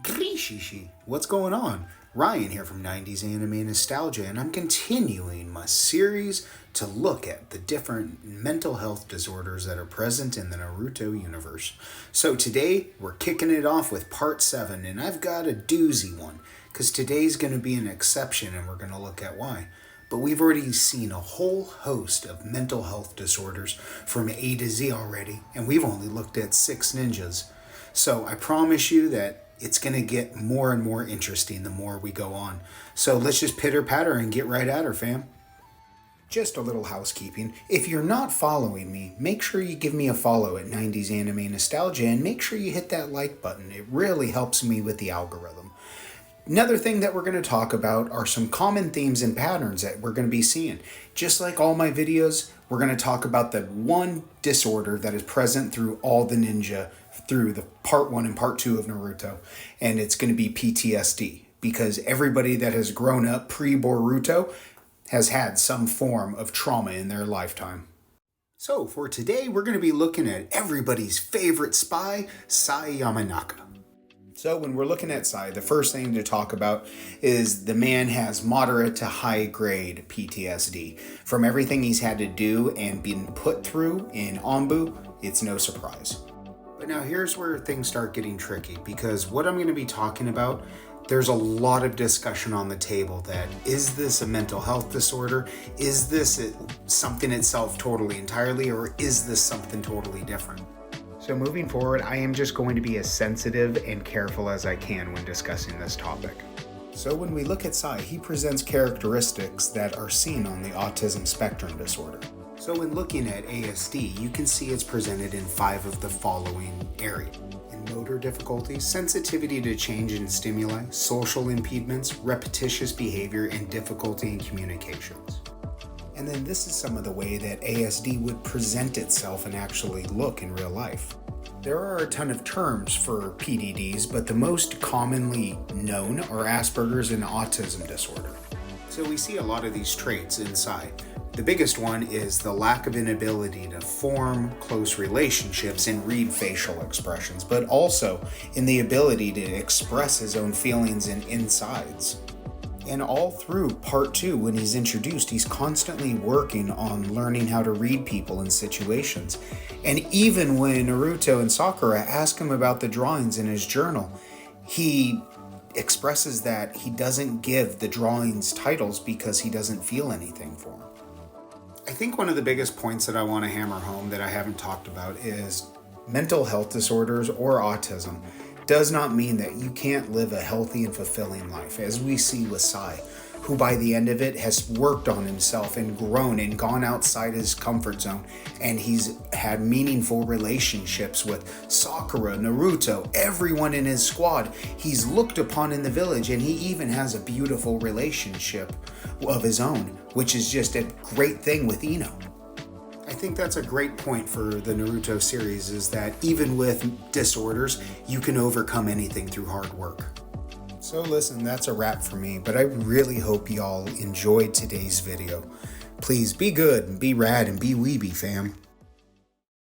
Rishishi, what's going on? Ryan here from 90s Anime Nostalgia, and I'm continuing my series to look at the different mental health disorders that are present in the Naruto universe. So today, we're kicking it off with part 7, and I've got a doozy one, because today's going to be an exception, and we're going to look at why. But we've already seen a whole host of mental health disorders from A to Z already, and we've only looked at 6 ninjas. So I promise you that it's going to get more and more interesting the more we go on. So let's just pitter patter and get right at her, fam. Just a little housekeeping. If you're not following me, make sure you give me a follow at 90s Anime Nostalgia and make sure you hit that like button. It really helps me with the algorithm. Another thing that we're going to talk about are some common themes and patterns that we're going to be seeing. Just like all my videos, we're going to talk about the one disorder that is present through all the ninja through the part 1 and part 2 of Naruto, and it's going to be PTSD, because everybody that has grown up pre-Boruto has had some form of trauma in their lifetime. So for today, we're going to be looking at everybody's favorite spy, Yamanaka. So when we're looking at Sai, the first thing to talk about is the man has moderate to high grade PTSD. From everything he's had to do and been put through in Anbu, it's no surprise. But now here's where things start getting tricky, because what I'm going to be talking about, there's a lot of discussion on the table that, is this a mental health disorder? Is this something itself totally entirely, or is this something totally different? So moving forward, I am just going to be as sensitive and careful as I can when discussing this topic. So when we look at Sai, he presents characteristics that are seen on the autism spectrum disorder. So when looking at ASD, you can see it's presented in 5 of the following areas: in motor difficulties, sensitivity to change in stimuli, social impediments, repetitious behavior, and difficulty in communications. And then this is some of the way that ASD would present itself and actually look in real life. There are a ton of terms for PDDs, but the most commonly known are Asperger's and autism disorder. So we see a lot of these traits inside. The biggest one is the lack of inability to form close relationships and read facial expressions, but also in the ability to express his own feelings and insides. And all through part 2, when he's introduced, he's constantly working on learning how to read people in situations. And even when Naruto and Sakura ask him about the drawings in his journal, he expresses that he doesn't give the drawings titles because he doesn't feel anything for them. I think one of the biggest points that I want to hammer home that I haven't talked about is mental health disorders or autism does not mean that you can't live a healthy and fulfilling life, as we see with Sai, who by the end of it has worked on himself and grown and gone outside his comfort zone, and he's had meaningful relationships with Sakura, Naruto, everyone in his squad. He's looked upon in the village, and he even has a beautiful relationship of his own, which is just a great thing with Ino. I think that's a great point for the Naruto series, is that even with disorders, you can overcome anything through hard work. So listen, that's a wrap for me, but I really hope y'all enjoyed today's video. Please be good and be rad and be weeby, fam.